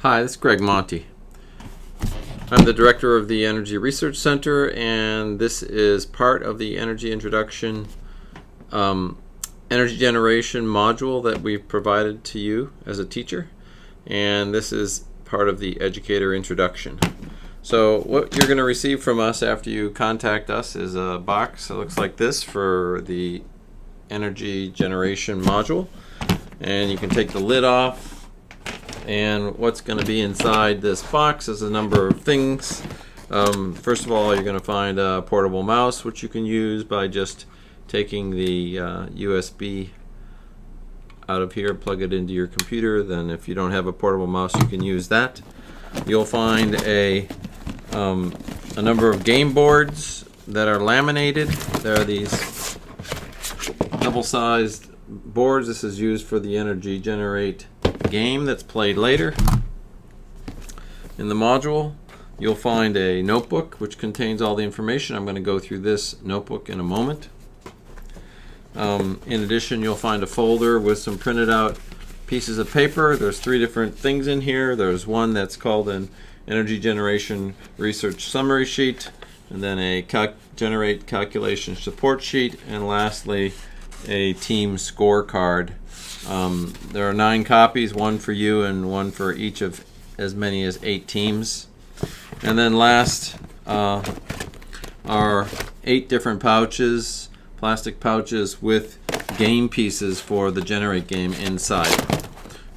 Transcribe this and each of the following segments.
Hi, this is Greg Monty. I'm the director of the Energy Research Center, and this is part of the Energy Introduction energy generation module that we've provided to you as a teacher, and this is part of the Educator Introduction. So what you're going to receive from us after you contact us is a box that looks like this for the energy generation module, and you can take the lid off. And what's going to be inside this box is a number of things. First of all, you're going to find a portable mouse, which you can use by just taking the USB out of here, plug it into your computer. Then if you don't have a portable mouse, you can use that. You'll find a number of game boards that are laminated. There are these double-sized boards. This is used for the energy generate game that's played later. In the module, you'll find a notebook which contains all the information. I'm going to go through this notebook in a moment. In addition, you'll find a folder with some printed out pieces of paper. There's 3 different things in here. There's one that's called an energy generation research summary sheet, and then a generate calculation support sheet, and lastly a team scorecard. There are 9 copies, one for you and one for each of as many as 8 teams. And then last are 8 different pouches, plastic pouches with game pieces for the generate game inside.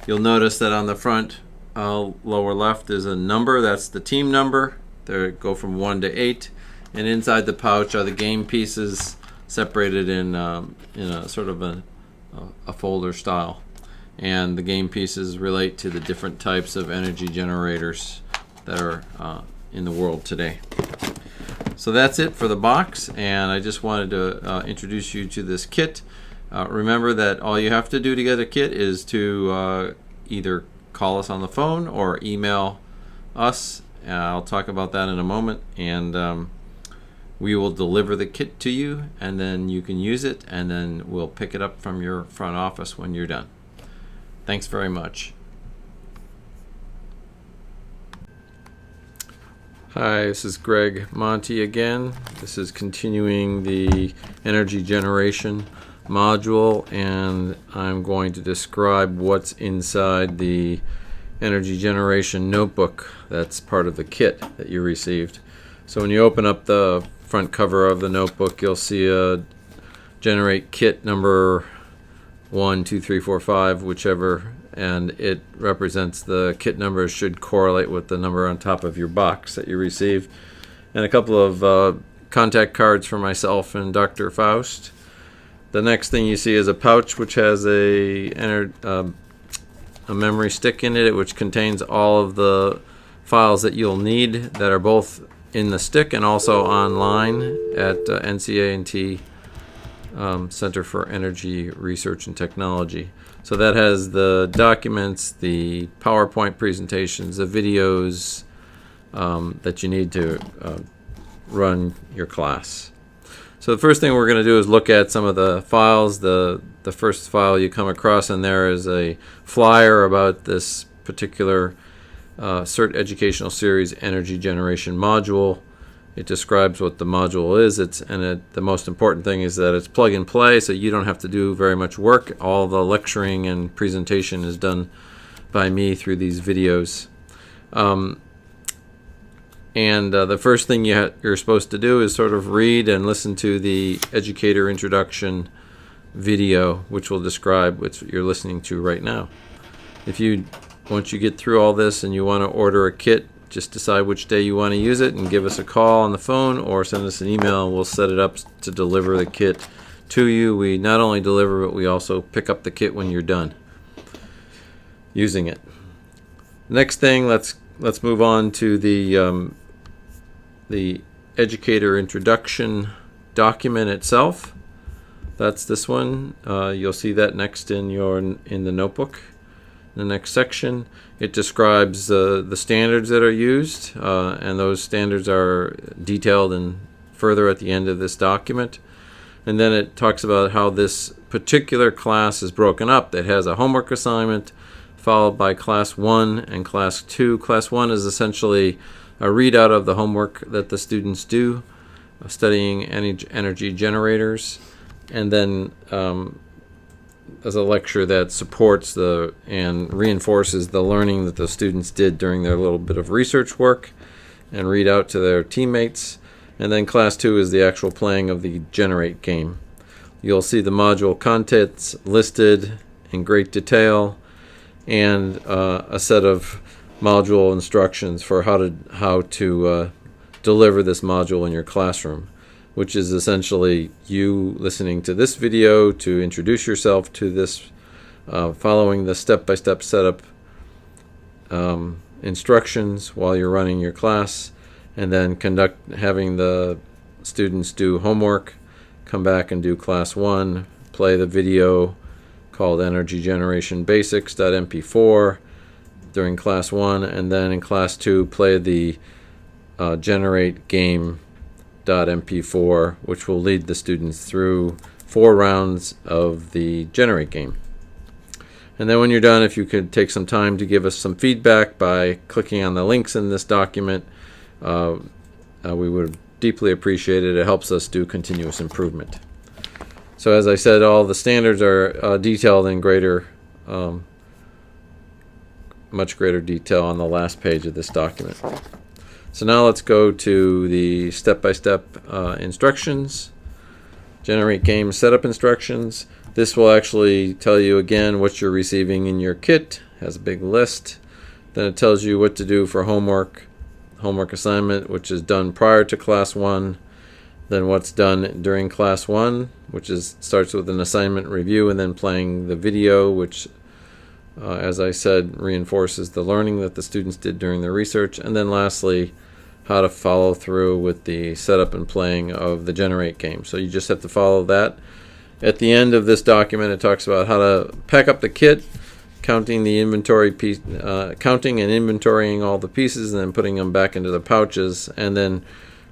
You'll notice that on the front lower left is a number. That's the team number. They go from 1 to 8. And inside the pouch are the game pieces separated in a sort of a folder style, and the game pieces relate to the different types of energy generators that are in the world today. So that's it for the box, and I just wanted to introduce you to this kit. Remember that all you have to do to get a kit is to either call us on the phone or email us. I'll talk about that in a moment, and we will deliver the kit to you, and then you can use it, and then we'll pick it up from your front office when you're done. Thanks very much. Hi, this is Greg Monty again. This is continuing the energy generation module, and I'm going to describe what's inside the energy generation notebook that's part of the kit that you received. So when you open up the front cover of the notebook, you'll see a generate kit number 1, 2, 3, 4, 5, whichever, and it represents the kit number should correlate with the number on top of your box that you received, and a couple of contact cards for myself and Dr. Faust. The next thing you see is a pouch which has a memory stick in it, which contains all of the files that you'll need that are both in the stick and also online at NCA&T Center for Energy Research and Technology. So that has the documents, the PowerPoint presentations, the videos that you need to run your class. So the first thing we're going to do is look at some of the files. The first file you come across in there is a flyer about this particular CERT Educational Series Energy Generation Module. It describes what the module is. The most important thing is that it's plug and play, so you don't have to do very much work. All the lecturing and presentation is done by me through these videos. The first thing you're supposed to do is sort of read and listen to the Educator Introduction video, which will describe what you're listening to right now. Once you get through all this and you want to order a kit, just decide which day you want to use it and give us a call on the phone or send us an email, and we'll set it up to deliver the kit to you. We not only deliver, but we also pick up the kit when you're done using it. Next thing, let's move on to the Educator Introduction document itself. That's this one. You'll see that next in the notebook. The next section, it describes the standards that are used, and those standards are detailed further at the end of this document. And then it talks about how this particular class is broken up. It has a homework assignment, followed by Class 1 and Class 2. Class 1 is essentially a readout of the homework that the students do, studying energy generators, and then as a lecture that supports and reinforces the learning that the students did during their little bit of research work and read out to their teammates. And then Class 2 is the actual playing of the Generate game. You'll see the module contents listed in great detail and a set of module instructions for how to deliver this module in your classroom, which is essentially you listening to this video to introduce yourself to this, following the step-by-step setup instructions while you're running your class, and then having the students do homework, come back and do Class 1, play the video called Energy Generation Basics.mp4 during Class 1, and then in Class 2 play the Generate Game.mp4, which will lead the students through 4 rounds of the Generate game. And then when you're done, if you could take some time to give us some feedback by clicking on the links in this document, we would deeply appreciate it. It helps us do continuous improvement. So as I said, all the standards are detailed in much greater detail on the last page of this document. So now let's go to the step-by-step instructions. Generate game setup instructions. This will actually tell you again what you're receiving in your kit. It has a big list. Then it tells you what to do for homework assignment, which is done prior to Class 1. Then what's done during Class 1, which starts with an assignment review and then playing the video, which as I said, reinforces the learning that the students did during their research. And then lastly, how to follow through with the setup and playing of the Generate game. So you just have to follow that. At the end of this document, it talks about how to pack up the kit, counting the inventory piece, counting and inventorying all the pieces, and then putting them back into the pouches, and then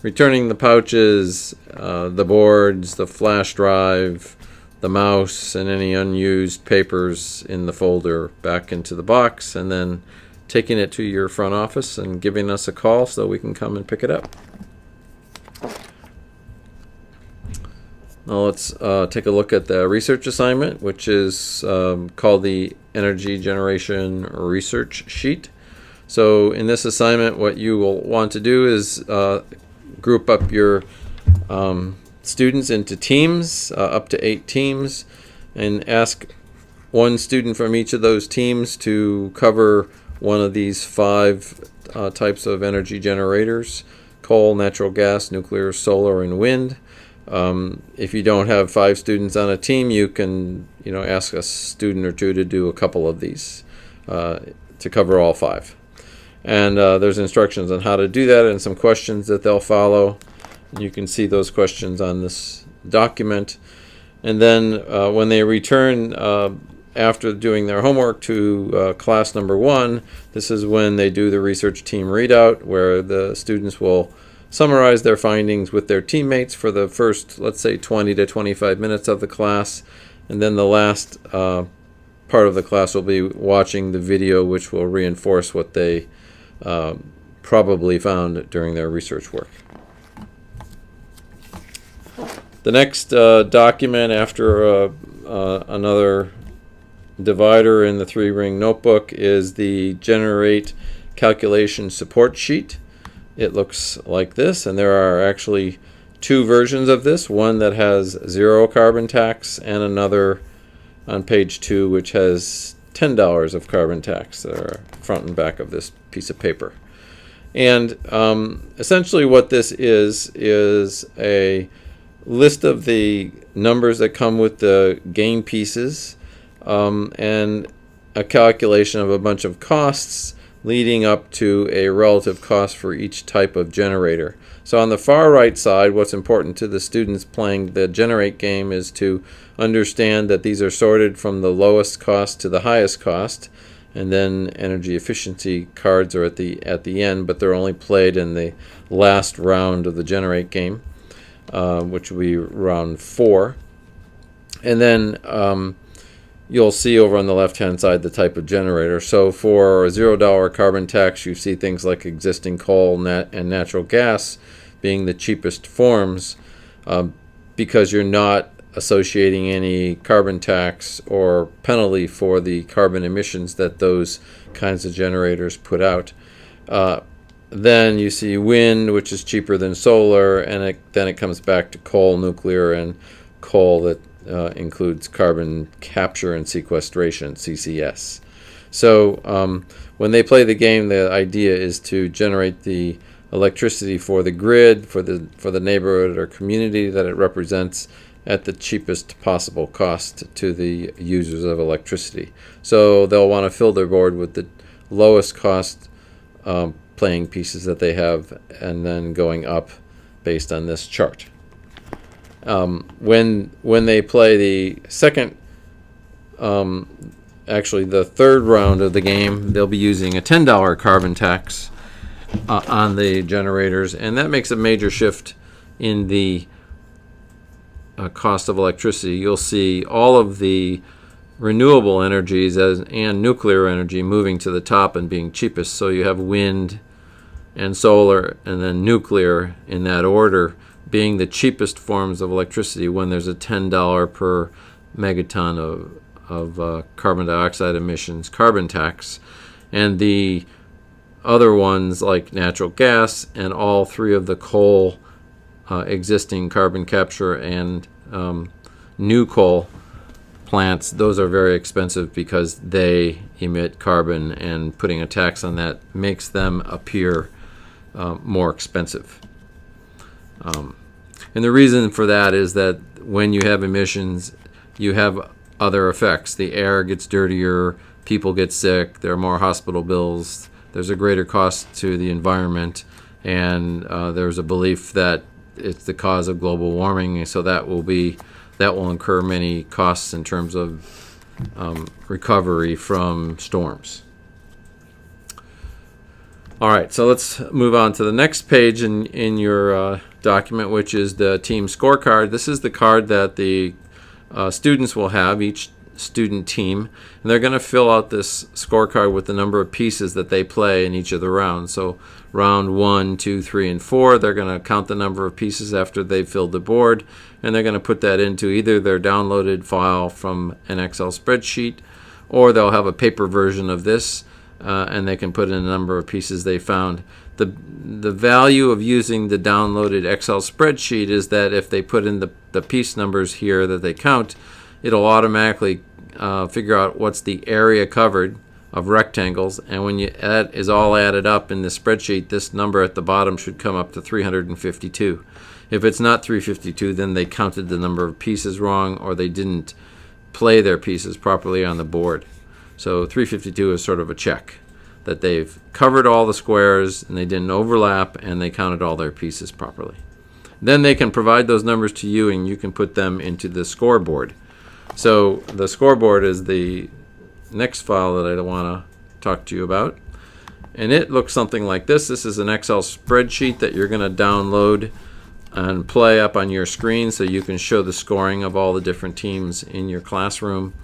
returning the pouches, the boards, the flash drive, the mouse, and any unused papers in the folder back into the box, and then taking it to your front office and giving us a call so we can come and pick it up. Now let's take a look at the research assignment, which is called the Energy Generation Research Sheet. So in this assignment, what you will want to do is group up your students into teams, up to 8 teams, and ask one student from each of those teams to cover one of these 5 types of energy generators: coal, natural gas, nuclear, solar, and wind. If you don't have 5 students on a team, you can ask a student or 2 to do a couple of these to cover all 5. And there's instructions on how to do that and some questions that they'll follow. You can see those questions on this document. And then when they return after doing their homework to class number 1, this is when they do the research team readout, where the students will summarize their findings with their teammates for the first, let's say, 20 to 25 minutes of the class. And then the last part of the class will be watching the video, which will reinforce what they probably found during their research work. The next document after another divider in the 3-ring notebook is the Generate Calculation Support Sheet. It looks like this, and there are actually 2 versions of this, one that has 0 carbon tax and another on page 2 which has $10 of carbon tax that are front and back of this piece of paper. And essentially what this is a list of the numbers that come with the game pieces and a calculation of a bunch of costs leading up to a relative cost for each type of generator. So on the far right side, what's important to the students playing the Generate game is to understand that these are sorted from the lowest cost to the highest cost, and then energy efficiency cards are at the end, but they're only played in the last round of the Generate game, which will be round 4. And then you'll see over on the left-hand side the type of generator. So for a $0 carbon tax, you see things like existing coal and natural gas being the cheapest forms, because you're not associating any carbon tax or penalty for the carbon emissions that those kinds of generators put out. Then you see wind, which is cheaper than solar, and then it comes back to coal, nuclear, and coal that includes carbon capture and sequestration, CCS. So when they play the game, the idea is to generate the electricity for the grid, for the neighborhood or community that it represents, at the cheapest possible cost to the users of electricity. So they'll want to fill their board with the lowest cost playing pieces that they have, and then going up based on this chart. When they play the second, actually the third round of the game, they'll be using a $10 carbon tax on the generators, and that makes a major shift in the cost of electricity. You'll see all of the renewable energies and nuclear energy moving to the top and being cheapest. So you have wind and solar and then nuclear in that order being the cheapest forms of electricity when there's a $10 per megaton of carbon dioxide emissions carbon tax. And the other ones like natural gas and all three of the coal existing carbon capture and new coal plants, those are very expensive because they emit carbon, and putting a tax on that makes them appear more expensive. And the reason for that is that when you have emissions, you have other effects. The air gets dirtier, people get sick, there are more hospital bills, there's a greater cost to the environment, and there's a belief that it's the cause of global warming, so that will incur many costs in terms of recovery from storms. All right, so let's move on to the next page in your document, which is the team scorecard. This is the card that the students will have, each student team, and they're going to fill out this scorecard with the number of pieces that they play in each of the rounds. So round 1, 2, 3, and 4, they're going to count the number of pieces after they've filled the board, and they're going to put that into either their downloaded file from an Excel spreadsheet, or they'll have a paper version of this, and they can put in the number of pieces they found. The value of using the downloaded Excel spreadsheet is that if they put in the piece numbers here that they count, it'll automatically figure out what's the area covered of rectangles, and when that is all added up in the spreadsheet, this number at the bottom should come up to 352. If it's not 352, then they counted the number of pieces wrong, or they didn't play their pieces properly on the board. So 352 is sort of a check that they've covered all the squares and they didn't overlap and they counted all their pieces properly. Then they can provide those numbers to you and you can put them into the scoreboard. So the scoreboard is the next file that I want to talk to you about. And it looks something like this. This is an Excel spreadsheet that you're going to download and play up on your screen so you can show the scoring of all the different teams in your classroom.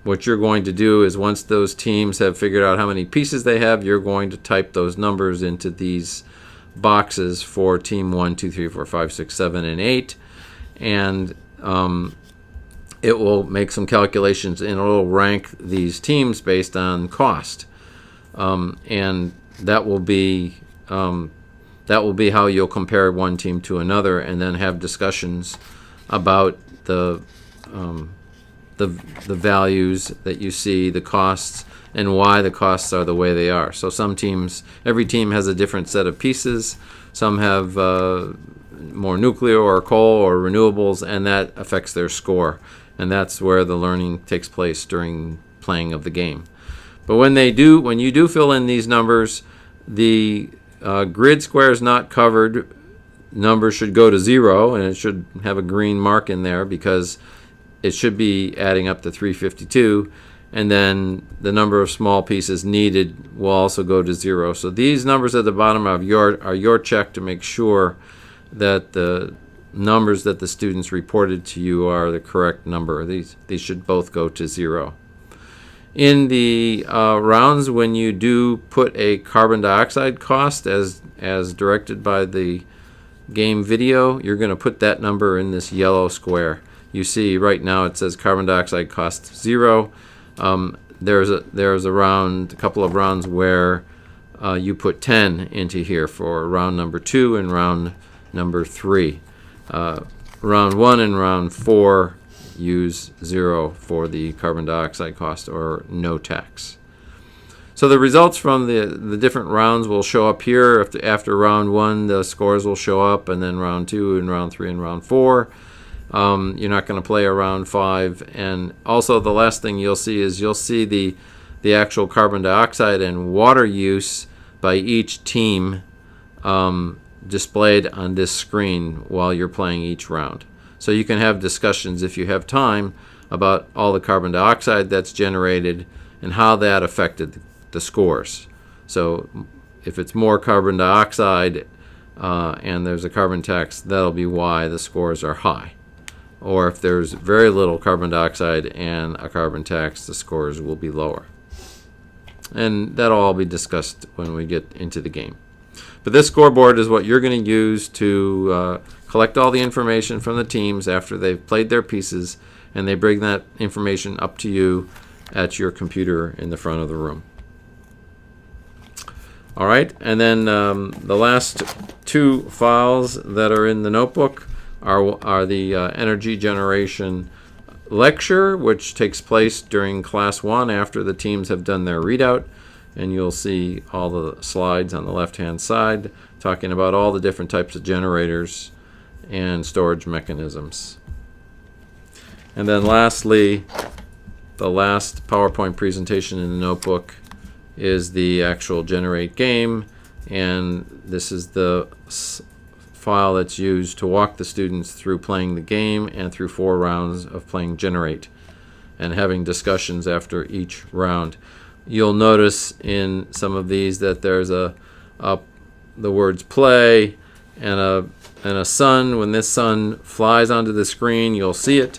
What you're going to do is once those teams have figured out how many pieces they have, you're going to type those numbers into these boxes for team 1, 2, 3, 4, 5, 6, 7, and 8. And it will make some calculations and it will rank these teams based on cost. And that will be how you'll compare one team to another, and then have discussions about the values that you see, the costs, and why the costs are the way they are. So some teams, every team has a different set of pieces. Some have more nuclear or coal or renewables, and that affects their score. And that's where the learning takes place during playing of the game. But when you do fill in these numbers, the grid squares not covered numbers should go to 0, and it should have a green mark in there because it should be adding up to 352, and then the number of small pieces needed will also go to 0. So these numbers at the bottom are your check to make sure that the numbers that the students reported to you are the correct number. These should both go to 0. In the rounds, when you do put a carbon dioxide cost as directed by the game video, you're going to put that number in this yellow square. You see right now it says carbon dioxide cost 0. There's a couple of rounds where you put 10 into here for round number 2 and round number 3. Round 1 and round 4 use 0 for the carbon dioxide cost, or no tax. So the results from the different rounds will show up here. After round 1, the scores will show up, and then round 2 and round 3 and round 4. You're not going to play a round 5. And also the last thing you'll see is the actual carbon dioxide and water use by each team displayed on this screen while you're playing each round. So you can have discussions, if you have time, about all the carbon dioxide that's generated and how that affected the scores. So if it's more carbon dioxide and there's a carbon tax, that'll be why the scores are high. Or if there's very little carbon dioxide and a carbon tax, the scores will be lower. And that'll all be discussed when we get into the game. But this scoreboard is what you're going to use to collect all the information from the teams after they've played their pieces, and they bring that information up to you at your computer in the front of the room. All right, and then the last 2 files that are in the notebook are the energy generation lecture, which takes place during class 1 after the teams have done their readout. And you'll see all the slides on the left-hand side talking about all the different types of generators and storage mechanisms. And then lastly, the last PowerPoint presentation in the notebook is the actual generate game. And this is the file that's used to walk the students through playing the game and through 4 rounds of playing generate and having discussions after each round. You'll notice in some of these that there's the words play and a sun. When this sun flies onto the screen, you'll see it,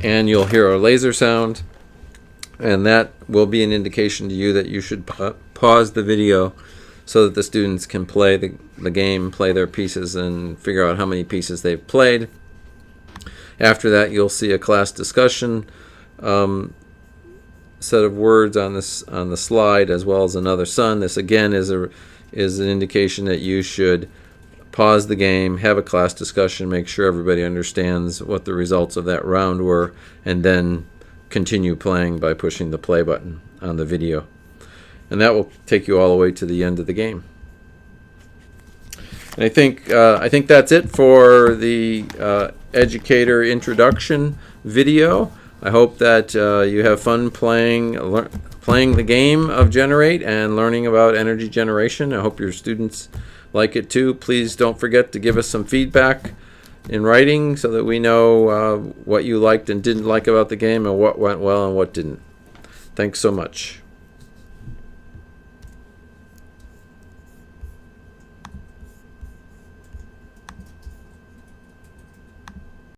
and you'll hear a laser sound, and that will be an indication to you that you should pause the video so that the students can play the game, play their pieces, and figure out how many pieces they've played. After that, you'll see a class discussion set of words on the slide, as well as another sun. This again is an indication that you should pause the game, have a class discussion, make sure everybody understands what the results of that round were, and then continue playing by pushing the play button on the video. And that will take you all the way to the end of the game. And I think that's it for the Educator introduction video. I hope that you have fun playing the game of Generate and learning about energy generation. I hope your students like it too. Please don't forget to give us some feedback in writing so that we know what you liked and didn't like about the game and what went well and what didn't. Thanks so much.